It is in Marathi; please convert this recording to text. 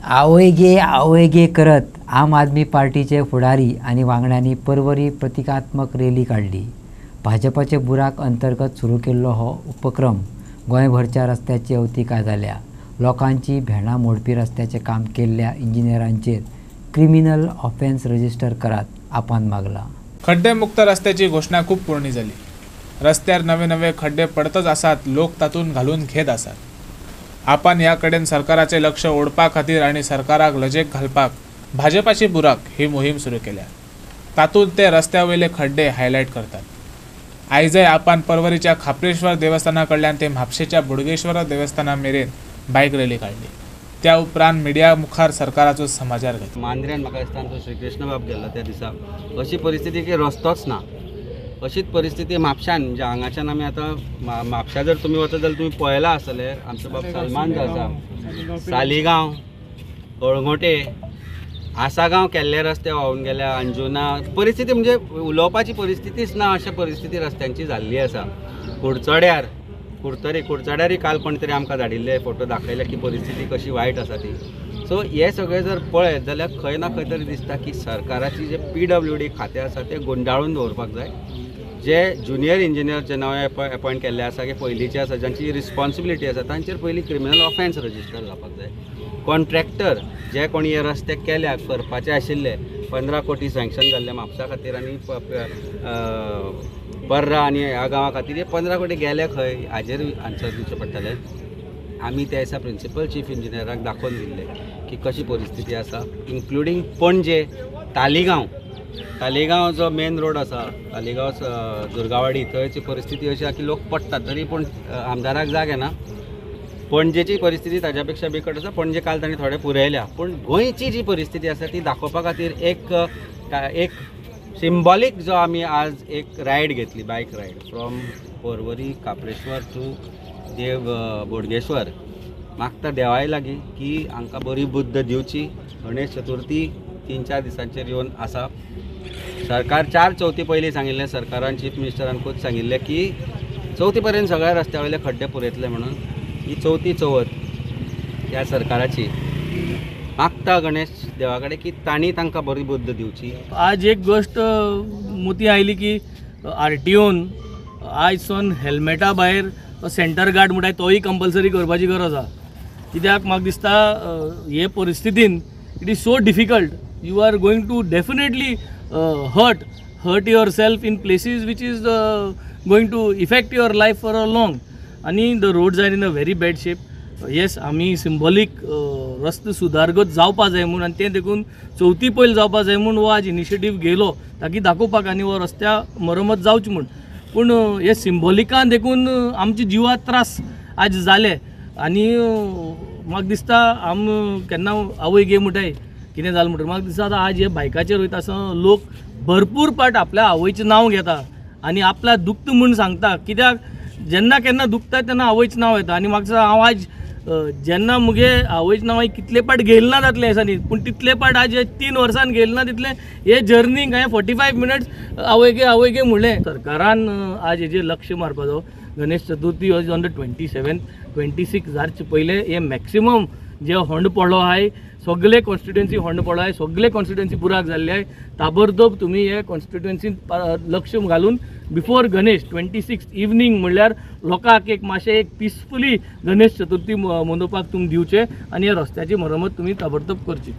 आवय गे करत आम आदमी पार्टीचे फुडारी आणि वांगड्यांनी परवरी प्रतिकात्मक रॅली काढली। भाजपाचे बुराक अंतर्गत सुरू केल्लो हो उपक्रम गोंयभरच्या रस्त्याची अवतिका जाल्या। लोकांची भेंडा मोडपी रस्त्याचे काम केल्ल्या इंजिनियरांचेर क्रिमिनल ऑफेन्स रजिस्टर करात आपान मागला। खड्डे मुक्त रस्त्याची घोषणा खूप पूर्णी झाली। रस्त्यार नवे नवे खड्डे पडतच आसात, लोक तातून घालून घेत आसात। आपण याकडेन सरकाराचे लक्ष ओडपा खातीर आणि सरकाराक लजेक घालपाक भाजपाची बुराक ही मोहीम सुरू केल्या। तातूंत ते रस्त्यावयले खड्डे हायलाइट करतात। आयजय आपण परवरीच्या खापरेश्वर देवस्थानाकडल्यान ते म्हापशेच्या बोडगेश्वर देवस्थाना मेरेन बायक रॅली काढली। त्या उपरांत मिडिया मुखार सरकाराचो समाचार घेतलो। मांद्र्यान म्हाका दिसता तो श्री कृष्ण बाब गेल्लो त्या दिसा अशी परिस्थिती की रस्तोच ना, अशीच परिस्थिती म्हापशान म्हणजे हांगाच्यान आमी आतां म्हापशा जर तुमी वचत जाल्यार तुमी पळयला आसतले आमचो बाब सलमान जो आसा सालिगांव कळंगोटे आसागांव केल्ले रस्ते व्हांवून गेल्या। अंजुना परिस्थिती म्हणजे उलोवपाची परिस्थितीच ना अशा परिस्थिती रस्त्यांची जाल्ली आसा। कुडचड्यार काल कोण तरी आमकां धाडिल्ले फोटो दाखयले की परिस्थिती कशी वायट आसा ती। सो हे सगळे जर पळयत जाल्यार खंय ना खंय तरी दिसता की सरकाराची जे PWD खातें आसा तें गुंडाळून दवरपाक जाय। जे ज्युनियर इंजिनियर जे नवे अपॉयंट केल्ले आसा की पयलींचे आसा जांची रिस्पॉन्सिबिलिटी आसा तांचेर पयलीं क्रिमिनल ऑफेन्स रजिस्टर जावपाक जाय। कॉन्ट्रॅक्टर जे कोणी हे रस्ते केल्याक करपाचे आशिल्ले 15 कोटी सँक्शन जाल्ले म्हापसा खातीर आनी पर्रा आनी ह्या गांवा खातीर हे 15 कोटी गेले खंय हाजेर आन्सर दिवचें पडटलें। आमी त्या दिसा प्रिंसिपल चीफ इंजिनियराक दाखोवन दिल्ले की कशी परिस्थिती आसा, इन्क्लुडींग पणजे तालिगांव जो मेन रोड आसा तालिगांव दुर्गावाडी थंयची परिस्थिती अशी आसा की लोक पडटात तरी पूण आमदाराक जागे ना। पणजेची परिस्थिती ताज्या पेक्षा बिकट आसा। पणजे काल तांणी थोडे पुरयल्या, पूण गोंयची जी परिस्थिती आसा ती दाखोवपा खातीर एक सिंबॉलीक जो आमी आज एक रायड घेतली, बायक ride from Porvorim काप्रेश्वर to Bodgeshwar. मागता देवाय लागीं की हांकां बरी बुद्ध दिवची। गणेश चतुर्थी 3-4 दिसांचेर येवन आसा। सरकार 4 चवथी पयलीं सांगिल्लें, सरकारान चीफ मिनिस्टरान खूब सांगिल्लें की 4थी पर्यंत सगळ्या रस्त्या वयले खड्डे पुरयतले म्हणून। ही 4थी चवथ ह्या सरकाराची। मागता गणेश देवा कडेन की तांणी तांकां बरी बुद्ध दिवची। आज एक गोष्ट मोठी आयली की RTOन आयजसून हेल्मेटा भायर सेंटर गार्ड म्हणटात तोय कंपल्सरी करपाची गरज आसा। कित्याक म्हाका दिसता हे परिस्थितीन it is so difficult, you are going to definitely hurt yourself in places which is going to effect your life for a long. आणि the roads are in a very bad shape. Yes, आमी सिंबॉलीक रस्ते सुदारगत जावपा जाय म्हणून आनी तें देखून 4थी पयलीं जावपा जाय म्हणून हो आज इनिशिएटीव घेयलो ताकी दाखोवपाक आनी हो रस्त्या मरमत जावची म्हूण। पूण हे सिंबॉलिकान देखून आमचे जिवाक त्रास आज जाले। आनी म्हाका दिसता केन्ना आवय गे म्हणटाय कितें जालें म्हणटा म्हाका दिसता आतां आज हे बायकाचेर वयता आसतना लोक भरपूर पाट आपल्या आवयचें नांव घेता आनी आपल्या दुखत म्हूण सांगता। कित्याक जेन्ना केन्ना दुखता तेन्ना आवयचें नांव येता। आनी म्हाका दिसता हांव आज जेन्ना मुगे आवयचें नांव कितले पाट घेयलें ना जातलें हे दिसांनी, पूण तितले पाट आज 3 वर्सान घेयलें ना तितलें हे जर्नीक हांवें 45 मिनट्स आवय गे म्हणलें। सरकारान आज हेजेर लक्ष मारपाचो। Ganesh Chaturthi was on the 27-26 जावचे पयले हे मॅक्सिमम जे होंड पडलो आहाय सगळे कॉन्स्टिट्युएन्सी होंड पडलो आहाय, सगळे कॉन्स्टिट्युएन्सी बुराक जाल्ले आहाय। ताबडतोब तुमी हे कॉन्स्टिट्युएन्सीन लक्ष घालून बिफोर गणेश 26 इवनिंग म्हणल्यार लोकांक एक मातशें एक पिसफुली गणेश चतुर्थी मनोवपाक तुमी दिवचे आनी ह्या रस्त्याची मरमत तुमी ताबडतोब करची।